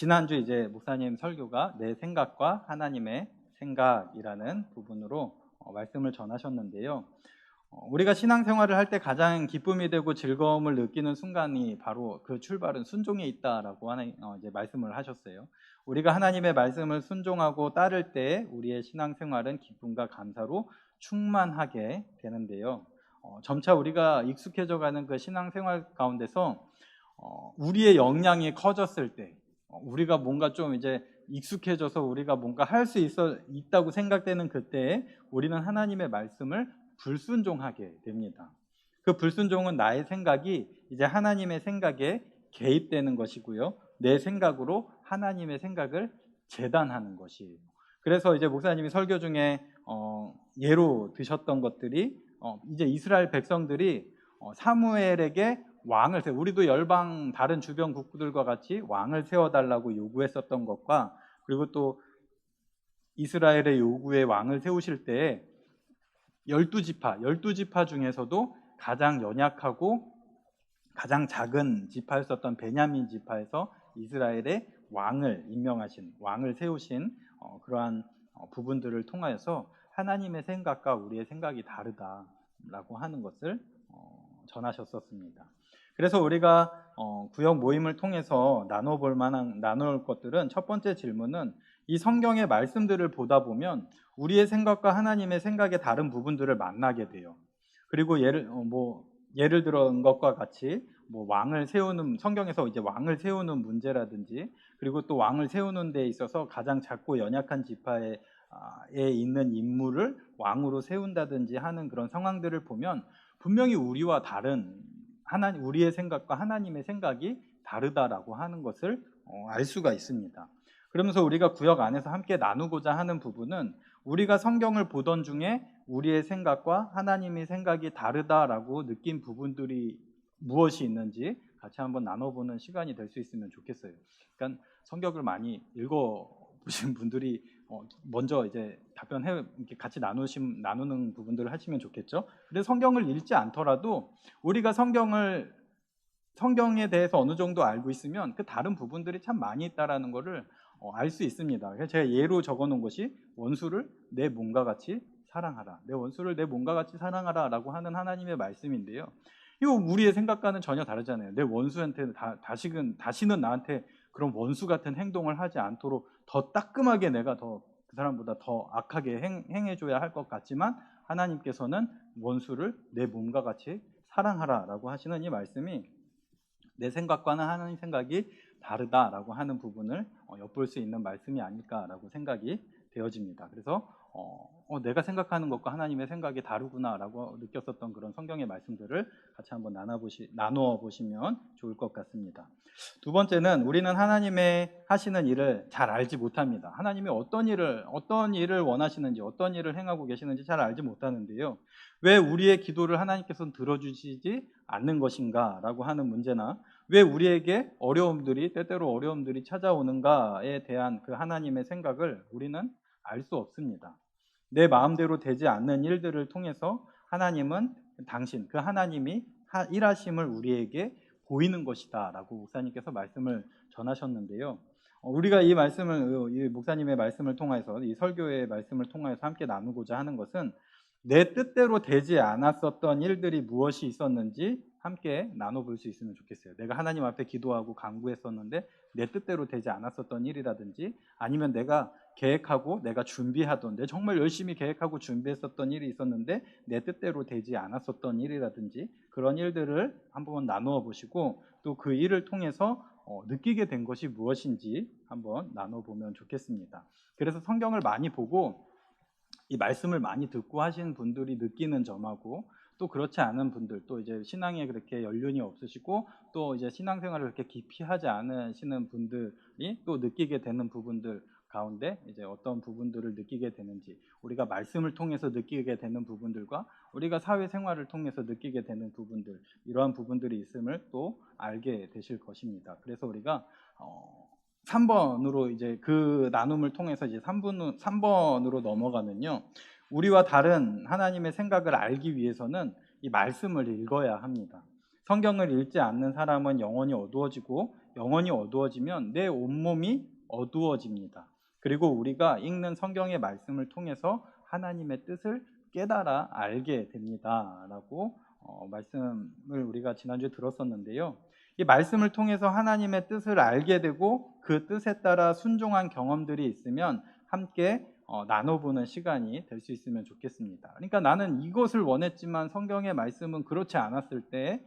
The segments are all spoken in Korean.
지난주 이제 목사님 설교가 내 생각과 하나님의 생각이라는 부분으로 말씀을 전하셨는데요. 우리가 신앙생활을 할 때 가장 기쁨이 되고 즐거움을 느끼는 순간이 바로 그 출발은 순종에 있다라고 하는 이제 말씀을 하셨어요. 우리가 하나님의 말씀을 순종하고 따를 때 우리의 신앙생활은 기쁨과 감사로 충만하게 되는데요. 점차 우리가 익숙해져가는 그 신앙생활 가운데서 우리의 역량이 커졌을 때, 우리가 뭔가 좀 이제 익숙해져서 우리가 뭔가 할 수 있다고 생각되는 그때에 우리는 하나님의 말씀을 불순종하게 됩니다. 그 불순종은 나의 생각이 이제 하나님의 생각에 개입되는 것이고요. 내 생각으로 하나님의 생각을 재단하는 것이에요. 그래서 이제 목사님이 설교 중에 예로 드셨던 것들이 이제 이스라엘 백성들이 사무엘에게 왕을 우리도 열방 다른 주변 국들과 같이 왕을 세워달라고 요구했었던 것과, 그리고 또 이스라엘의 요구에 왕을 세우실 때 12지파 중에서도 가장 연약하고 가장 작은 지파였었던 베냐민 지파에서 이스라엘의 왕을 임명하신, 왕을 세우신 그러한 부분들을 통하여서 하나님의 생각과 우리의 생각이 다르다라고 하는 것을 전하셨었습니다. 그래서 우리가 구역 모임을 통해서 나눌 것들은, 첫 번째 질문은 이 성경의 말씀들을 보다 보면 우리의 생각과 하나님의 생각의 다른 부분들을 만나게 돼요. 그리고 예를 들은 것과 같이 왕을 세우는, 성경에서 이제 왕을 세우는 문제라든지, 그리고 또 왕을 세우는 데 있어서 가장 작고 연약한 지파에 있는 인물을 왕으로 세운다든지 하는 그런 상황들을 보면 분명히 우리와 다른 우리의 생각과 하나님의 생각이 다르다라고 하는 것을 알 수가 있습니다. 그러면서 우리가 구역 안에서 함께 나누고자 하는 부분은, 우리가 성경을 보던 중에 우리의 생각과 하나님의 생각이 다르다라고 느낀 부분들이 무엇이 있는지 같이 한번 나눠보는 시간이 될 수 있으면 좋겠어요. 그러니까 성경을 많이 읽어보신 분들이 먼저 이제 이렇게 같이 나누는 부분들을 하시면 좋겠죠. 근데 성경을 읽지 않더라도 우리가 성경에 대해서 어느 정도 알고 있으면 그 다른 부분들이 참 많이 있다라는 것을 알 수 있습니다. 그래서 제가 예로 적어놓은 것이 원수를 내 몸과 같이 사랑하라, 내 원수를 내 몸과 같이 사랑하라라고 하는 하나님의 말씀인데요. 이거 우리의 생각과는 전혀 다르잖아요. 내 원수한테 다시는 나한테 그런 원수 같은 행동을 하지 않도록 더 따끔하게 내가 그 사람보다 더 악하게 행해줘야 할 것 같지만, 하나님께서는 원수를 내 몸과 같이 사랑하라라고 하시는 이 말씀이 내 생각과는 하나님 생각이 다르다라고 하는 부분을 엿볼 수 있는 말씀이 아닐까라고 생각이 되어집니다. 그래서 내가 생각하는 것과 하나님의 생각이 다르구나라고 느꼈었던 그런 성경의 말씀들을 같이 한번 나누어 보시면 좋을 것 같습니다. 두 번째는, 우리는 하나님의 하시는 일을 잘 알지 못합니다. 하나님이 어떤 일을 원하시는지, 어떤 일을 행하고 계시는지 잘 알지 못하는데요. 왜 우리의 기도를 하나님께서는 들어주시지 않는 것인가 라고 하는 문제나, 왜 우리에게 때때로 어려움들이 찾아오는가에 대한 그 하나님의 생각을 우리는 알 수 없습니다. 내 마음대로 되지 않는 일들을 통해서 하나님은 그 하나님이 일하심을 우리에게 보이는 것이다 라고 목사님께서 말씀을 전하셨는데요. 우리가 이 목사님의 말씀을 통해서, 이 설교의 말씀을 통해서 함께 나누고자 하는 것은, 내 뜻대로 되지 않았었던 일들이 무엇이 있었는지 함께 나눠볼 수 있으면 좋겠어요. 내가 하나님 앞에 기도하고 간구했었는데 내 뜻대로 되지 않았었던 일이라든지, 아니면 내가 계획하고 내가 준비하던, 내가 정말 열심히 계획하고 준비했었던 일이 있었는데 내 뜻대로 되지 않았었던 일이라든지, 그런 일들을 한번 나누어 보시고, 또 그 일을 통해서 느끼게 된 것이 무엇인지 한번 나눠보면 좋겠습니다. 그래서 성경을 많이 보고 이 말씀을 많이 듣고 하시는 분들이 느끼는 점하고, 또 그렇지 않은 분들, 또 이제 신앙에 그렇게 연륜이 없으시고 또 이제 신앙생활을 그렇게 깊이 하지 않으시는 분들이 또 느끼게 되는 부분들 가운데 이제 어떤 부분들을 느끼게 되는지, 우리가 말씀을 통해서 느끼게 되는 부분들과 우리가 사회생활을 통해서 느끼게 되는 부분들, 이러한 부분들이 있음을 또 알게 되실 것입니다. 그래서 우리가 3번으로 이제 그 나눔을 통해서 이제 3번으로 넘어가면요, 우리와 다른 하나님의 생각을 알기 위해서는 이 말씀을 읽어야 합니다. 성경을 읽지 않는 사람은 영혼이 어두워지고 영혼이 어두워지면 내 온몸이 어두워집니다. 그리고 우리가 읽는 성경의 말씀을 통해서 하나님의 뜻을 깨달아 알게 됩니다 라고 말씀을 우리가 지난주에 들었었는데요. 이 말씀을 통해서 하나님의 뜻을 알게 되고 그 뜻에 따라 순종한 경험들이 있으면 함께 나눠보는 시간이 될 수 있으면 좋겠습니다. 그러니까 나는 이것을 원했지만 성경의 말씀은 그렇지 않았을 때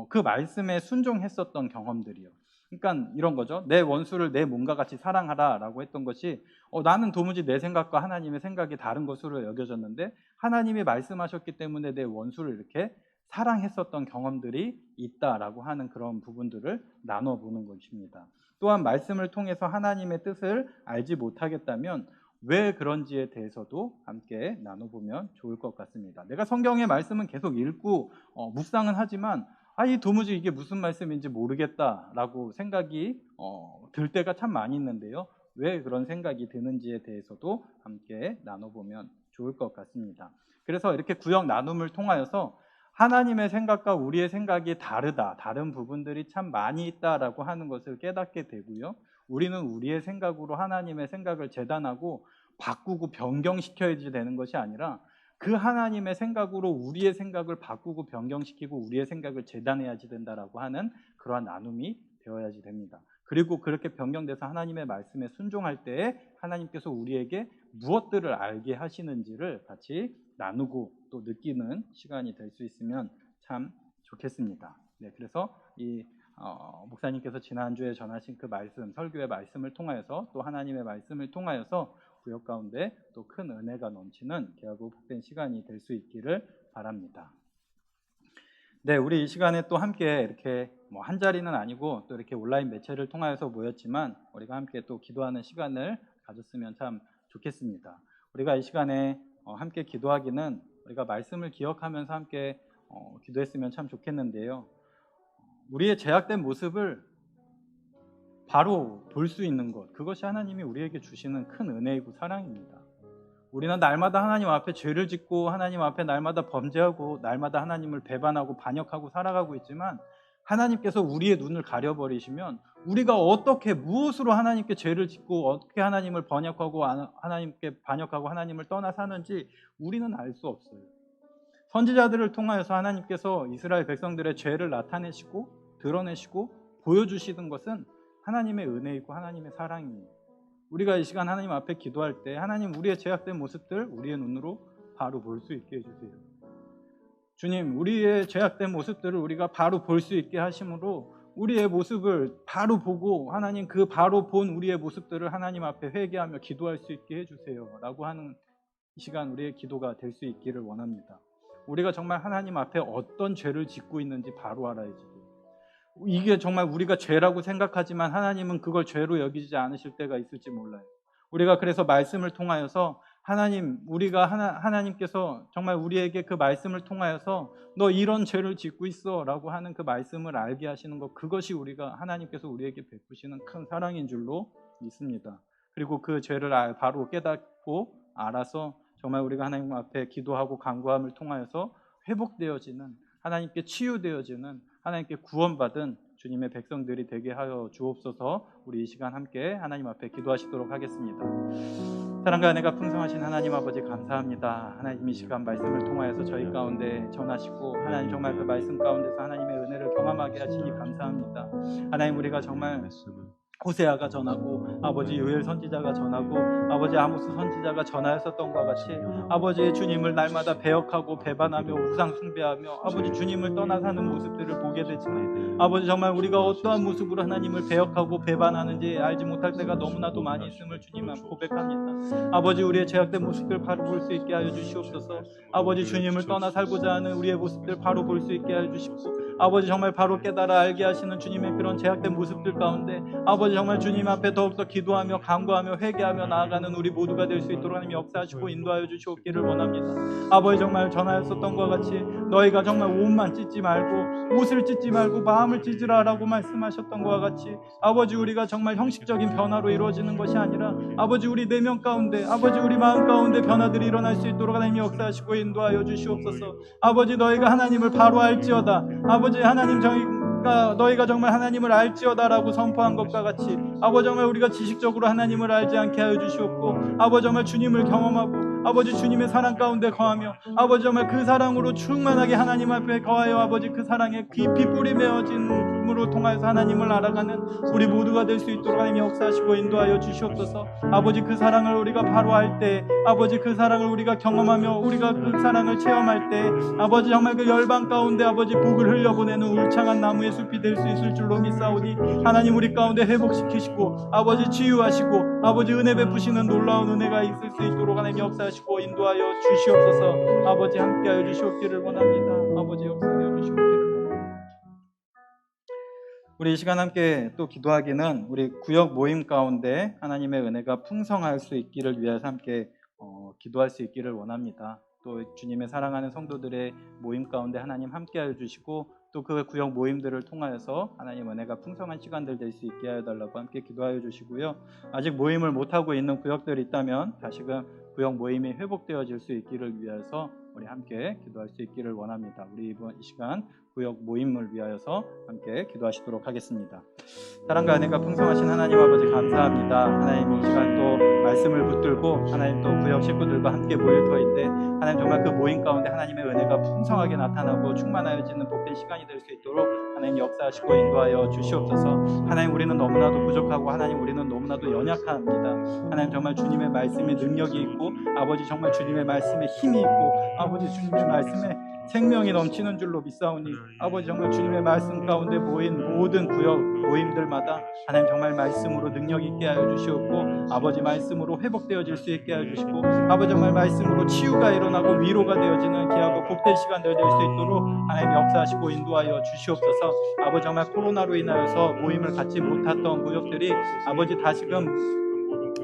그 말씀에 순종했었던 경험들이요. 그러니까 이런 거죠. 내 원수를 내 몸과 같이 사랑하라 라고 했던 것이 나는 도무지 내 생각과 하나님의 생각이 다른 것으로 여겨졌는데 하나님이 말씀하셨기 때문에 내 원수를 이렇게 사랑했었던 경험들이 있다라고 하는 그런 부분들을 나눠보는 것입니다. 또한 말씀을 통해서 하나님의 뜻을 알지 못하겠다면 왜 그런지에 대해서도 함께 나눠보면 좋을 것 같습니다. 내가 성경의 말씀은 계속 읽고 묵상은 하지만 도무지 이게 무슨 말씀인지 모르겠다라고 생각이 들 때가 참 많이 있는데요. 왜 그런 생각이 드는지에 대해서도 함께 나눠보면 좋을 것 같습니다. 그래서 이렇게 구역 나눔을 통하여서 하나님의 생각과 우리의 생각이 다르다, 다른 부분들이 참 많이 있다라고 하는 것을 깨닫게 되고요. 우리는 우리의 생각으로 하나님의 생각을 재단하고 바꾸고 변경시켜야 되는 것이 아니라 그 하나님의 생각으로 우리의 생각을 바꾸고 변경시키고 우리의 생각을 재단해야지 된다라고 하는 그러한 나눔이 되어야지 됩니다. 그리고 그렇게 변경돼서 하나님의 말씀에 순종할 때에 하나님께서 우리에게 무엇들을 알게 하시는지를 같이 나누고 또 느끼는 시간이 될 수 있으면 참 좋겠습니다. 네, 그래서 이 목사님께서 지난주에 전하신 그 말씀, 설교의 말씀을 통하여서 또 하나님의 말씀을 통하여서 구역 가운데 또 큰 은혜가 넘치는 귀하고 복된 시간이 될 수 있기를 바랍니다. 네, 우리 이 시간에 또 함께 이렇게 한 자리는 아니고 또 이렇게 온라인 매체를 통하여서 모였지만 우리가 함께 또 기도하는 시간을 가졌으면 참 좋겠습니다. 우리가 이 시간에 함께 기도하기는 우리가 말씀을 기억하면서 함께 기도했으면 참 좋겠는데요. 우리의 죄악된 모습을 바로 볼 수 있는 것, 그것이 하나님이 우리에게 주시는 큰 은혜이고 사랑입니다. 우리는 날마다 하나님 앞에 죄를 짓고 하나님 앞에 날마다 범죄하고 날마다 하나님을 배반하고 반역하고 살아가고 있지만 하나님께서 우리의 눈을 가려버리시면 우리가 어떻게 무엇으로 하나님께 죄를 짓고 어떻게 하나님을 번역하고 하나님께 반역하고 하나님을 떠나 사는지 우리는 알 수 없어요. 선지자들을 통하여서 하나님께서 이스라엘 백성들의 죄를 나타내시고 드러내시고 보여주시는 것은 하나님의 은혜이고 하나님의 사랑입니다. 우리가 이 시간 하나님 앞에 기도할 때 하나님 우리의 죄악된 모습들 우리의 눈으로 바로 볼 수 있게 해주세요. 주님, 우리의 죄악된 모습들을 우리가 바로 볼 수 있게 하심으로 우리의 모습을 바로 보고 하나님 그 바로 본 우리의 모습들을 하나님 앞에 회개하며 기도할 수 있게 해주세요 라고 하는 이 시간 우리의 기도가 될 수 있기를 원합니다. 우리가 정말 하나님 앞에 어떤 죄를 짓고 있는지 바로 알아야지. 이게 정말 우리가 죄라고 생각하지만 하나님은 그걸 죄로 여기지 않으실 때가 있을지 몰라요. 우리가 그래서 말씀을 통하여서 하나님, 우리가 하나님께서 정말 우리에게 그 말씀을 통하여서 너 이런 죄를 짓고 있어 라고 하는 그 말씀을 알게 하시는 것, 그것이 우리가 하나님께서 우리에게 베푸시는 큰 사랑인 줄로 믿습니다. 그리고 그 죄를 바로 깨닫고 알아서 정말 우리가 하나님 앞에 기도하고 간구함을 통하여서 회복되어지는, 하나님께 치유되어지는, 하나님께 구원받은 주님의 백성들이 되게 하여 주옵소서. 우리 이 시간 함께 하나님 앞에 기도하시도록 하겠습니다. 사랑과 은혜가 풍성하신 하나님 아버지 감사합니다. 하나님 이 시간 말씀을 통하여서 저희 가운데 전하시고 하나님 정말 그 말씀 가운데서 하나님의 은혜를 경험하게 하시니 감사합니다. 하나님 우리가 정말 호세아가 전하고 아버지 요엘 선지자가 전하고 아버지 아모스 선지자가 전하였었던 것과 같이 아버지 주님을 날마다 배역하고 배반하며 우상 숭배하며 아버지 주님을 떠나 사는 모습들을 보게 되지만 아버지 정말 우리가 어떠한 모습으로 하나님을 배역하고 배반하는지 알지 못할 때가 너무나도 많이 있음을 주님 앞에 고백합니다. 아버지 우리의 죄악된 모습들 바로 볼 수 있게 하여 주시옵소서. 아버지 주님을 떠나 살고자 하는 우리의 모습들 바로 볼 수 있게 하여 주십시오. 아버지 정말 바로 깨달아 알게 하시는 주님의 그런 죄악된 모습들 가운데 아버지 정말 주님 앞에 더욱더 기도하며 간구하며 회개하며 나아가는 우리 모두가 될 수 있도록 하나님 역사하시고 인도하여 주시옵기를 원합니다. 아버지 정말 전하였었던 것과 같이 너희가 정말 옷만 찢지 말고 옷을 찢지 말고 마음을 찢으라라고 말씀하셨던 것과 같이 아버지 우리가 정말 형식적인 변화로 이루어지는 것이 아니라 아버지 우리 내면 가운데 아버지 우리 마음 가운데 변화들이 일어날 수 있도록 하나님 역사하시고 인도하여 주시옵소서. 아버지 너희가 하나님을 바로 알지어다. 아버지 하나님 너희가 정말 하나님을 알지어다라고 선포한 것과 같이 아버지 정말 우리가 지식적으로 하나님을 알지 않게 하여 주시옵고 아버지 정말 주님을 경험하고 아버지 주님의 사랑 가운데 거하며 아버지 정말 그 사랑으로 충만하게 하나님 앞에 거하여 아버지 그 사랑에 깊이 뿌리 메어짐으로 통하여서 하나님을 알아가는 우리 모두가 될 수 있도록 하나님 역사하시고 인도하여 주시옵소서. 아버지 그 사랑을 우리가 바로 알 때 아버지 그 사랑을 우리가 경험하며 우리가 그 사랑을 체험할 때 아버지 정말 그 열방 가운데 아버지 복을 흘려보내는 울창한 나무의 숲이 될 수 있을 줄로 믿사오니 하나님 우리 가운데 회복시키시고 아버지 치유하시고 아버지 은혜 베푸시는 놀라운 은혜가 있을 수 있도록 하나님 역사하시고 인도하여 주시옵소서. 아버지 함께하여 주시옵기를 원합니다. 아버지 역사하여 주시옵기를 원합니다. 우리 이 시간 함께 또 기도하기는 우리 구역 모임 가운데 하나님의 은혜가 풍성할 수 있기를 위해서 함께 기도할 수 있기를 원합니다. 또 주님의 사랑하는 성도들의 모임 가운데 하나님 함께하여 주시고 또 그 구역 모임들을 통하여서 하나님 은혜가 풍성한 시간들 될 수 있게 하여 달라고 함께 기도하여 주시고요. 아직 모임을 못하고 있는 구역들이 있다면 다시금 구역 모임이 회복되어질 수 있기를 위해서 우리 함께 기도할 수 있기를 원합니다. 우리 이번 이 시간 구역 모임을 위하여서 함께 기도하시도록 하겠습니다. 사랑과 은혜가 풍성하신 하나님 아버지 감사합니다. 하나님 이 시간 또 말씀을 붙들고 하나님 또 구역 식구들과 함께 모일 터인데 하나님 정말 그 모임 가운데 하나님의 은혜가 풍성하게 나타나고 충만하여지는 복된 시간이 될 수 있도록 하나님 역사하시고 인도하여 주시옵소서. 하나님 우리는 너무나도 부족하고 하나님 우리는 너무나도 연약합니다. 하나님 정말 주님의 말씀에 능력이 있고 아버지 정말 주님의 말씀에 힘이 있고 아버지 주님의 말씀에 생명이 넘치는 줄로 믿사오니 아버지 정말 주님의 말씀 가운데 모인 모든 구역 모임들마다 하나님 정말 말씀으로 능력 있게 하여 주시옵고 아버지 말씀으로 회복되어질 수 있게 하여 주시고 아버지 정말 말씀으로 치유가 일어나고 위로가 되어지는 귀하고 복된 시간들 될 수 있도록 하나님 역사하시고 인도하여 주시옵소서. 아버지 정말 코로나로 인하여서 모임을 갖지 못했던 구역들이 아버지 다시금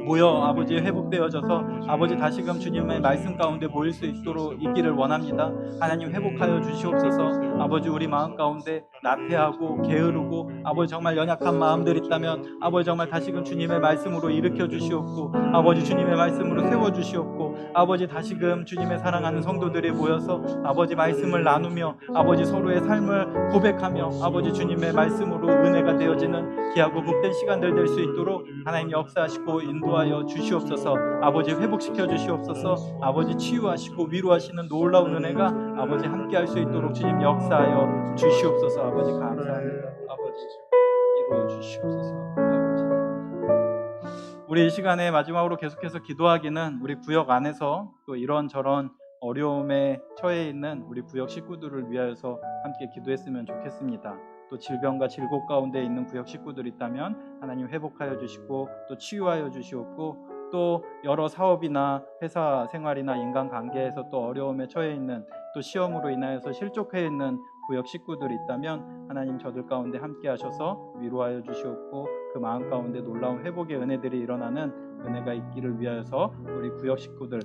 모여 아버지 회복되어져서 아버지 다시금 주님의 말씀 가운데 모일 수 있도록 있기를 원합니다. 하나님 회복하여 주시옵소서. 아버지 우리 마음 가운데 나태하고 게으르고 아버지 정말 연약한 마음들 있다면 아버지 정말 다시금 주님의 말씀으로 일으켜 주시옵고 아버지 주님의 말씀으로 세워 주시옵고 아버지 다시금 주님의 사랑하는 성도들이 모여서 아버지 말씀을 나누며 아버지 서로의 삶을 고백하며 아버지 주님의 말씀으로 은혜가 되어지는 귀하고 복된 시간들 될 수 있도록 하나님 역사하시고 인도하여 주시옵소서. 아버지 회복시켜 주시옵소서. 아버지 치유하시고 위로하시는 놀라운 은혜가 아버지 함께할 수 있도록 주님 역사하여 주시옵소서. 아버지 감사합니다. 아버지 이루어 주시옵소서. 아버지 우리 이 시간에 마지막으로 계속해서 기도하기는 우리 구역 안에서 또 이런저런 어려움에 처해 있는 우리 구역 식구들을 위하여서 함께 기도했으면 좋겠습니다. 또 질병과 질곡 가운데 있는 구역 식구들이 있다면 하나님 회복하여 주시고 또 치유하여 주시옵고 또 여러 사업이나 회사 생활이나 인간관계에서 또 어려움에 처해 있는 또 시험으로 인하여서 실족해 있는 구역 식구들이 있다면 하나님 저들 가운데 함께 하셔서 위로하여 주시옵고 그 마음 가운데 놀라운 회복의 은혜들이 일어나는 은혜가 있기를 위하여서 우리 구역 식구들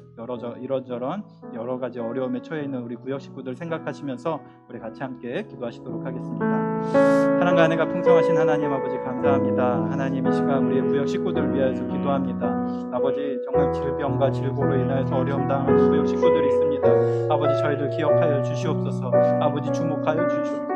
이런저런 여러 가지 어려움에 처해 있는 우리 구역 식구들 생각하시면서 우리 같이 함께 기도하시도록 하겠습니다. 사랑과 은혜가 풍성하신 하나님 아버지 감사합니다. 하나님 이 시간 우리 구역 식구들 위하여서 기도합니다. 아버지 정말 질병과 질고로 인하여서 어려움 당하는 구역 식구들이 있습니다. 아버지 저희들 기억하여 주시옵소서. 아버지 주목하여 주시옵소서.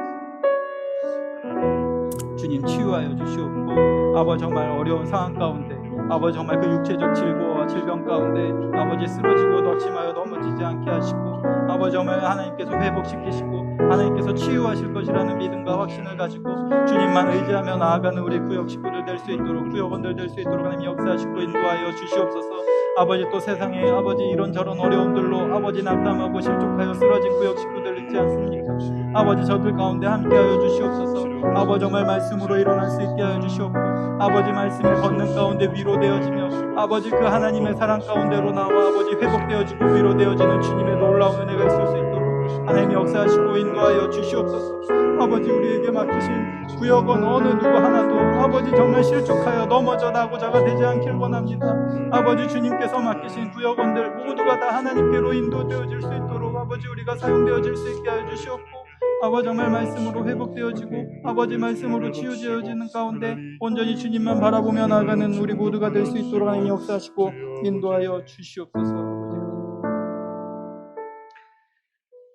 주님 치유하여 주시옵고 아버지 정말 어려운 상황 가운데 아버지 정말 그 육체적 질고와 질병 가운데 아버지 쓰러지고 낙심하여 넘어지지 않게 하시고 아버지 정말 하나님께서 회복시키시고 하나님께서 치유하실 것이라는 믿음과 확신을 가지고 주님만 의지하며 나아가는 우리 구역 식구들 될 수 있도록 구역원들 될 수 있도록 하나님 역사하시고 인도하여 주시옵소서. 아버지 또 세상에 아버지 이런저런 어려움들로 아버지 낙담하고 실족하여 쓰러진 구역 식구들 있지 않습니까? 아버지 저들 가운데 함께하여 주시옵소서. 아버지 정말 말씀으로 일어날 수 있게 하여 주시옵고 아버지 말씀을 걷는 가운데 위로되어지며 아버지 그 하나님의 사랑 가운데로 나와 아버지 회복되어지고 위로되어지는 주님의 놀라운 은혜가 있을 수 있도록 하나님 역사하시고 인도하여 주시옵소서. 아버지 우리에게 맡기신 구역원 어느 누구 하나도 아버지 정말 실족하여 넘어져 나고자가 되지 않길 원합니다. 아버지 주님께서 맡기신 구역원들 모두가 다 하나님께로 인도되어질 수 있도록 아버지 우리가 사용되어질 수 있게 하여 주시옵고 아버지 정말 말씀으로 회복되어지고 아버지 말씀으로 치유되어지는 가운데 온전히 주님만 바라보며 나아가는 우리 모두가 될 수 있도록 하나님 역사하시고 인도하여 주시옵소서.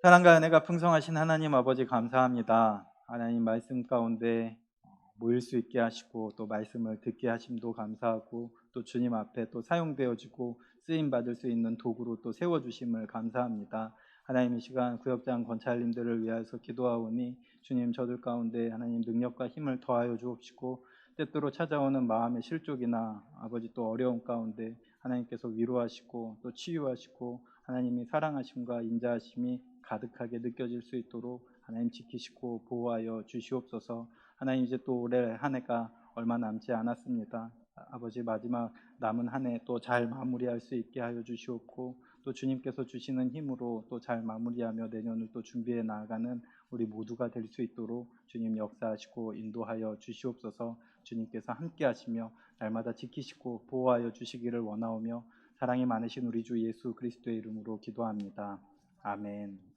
사랑과 은혜가 풍성하신 하나님 아버지 감사합니다. 하나님 말씀 가운데 모일 수 있게 하시고 또 말씀을 듣게 하심도 감사하고 또 주님 앞에 또 사용되어지고 쓰임 받을 수 있는 도구로 또 세워주심을 감사합니다. 하나님 이 시간 구역장 권찰님들을 위하여서 기도하오니 주님 저들 가운데 하나님 능력과 힘을 더하여 주옵시고 때때로 찾아오는 마음의 실족이나 아버지 또 어려움 가운데 하나님께서 위로하시고 또 치유하시고 하나님이 사랑하심과 인자하심이 가득하게 느껴질 수 있도록 하나님 지키시고 보호하여 주시옵소서. 하나님 이제 또 올해 한 해가 얼마 남지 않았습니다. 아버지 마지막 남은 한 해 또 잘 마무리할 수 있게 하여 주시옵고 또 주님께서 주시는 힘으로 또 잘 마무리하며 내년을 또 준비해 나아가는 우리 모두가 될 수 있도록 주님 역사하시고 인도하여 주시옵소서. 주님께서 함께 하시며 날마다 지키시고 보호하여 주시기를 원하오며 사랑이 많으신 우리 주 예수 그리스도의 이름으로 기도합니다. 아멘.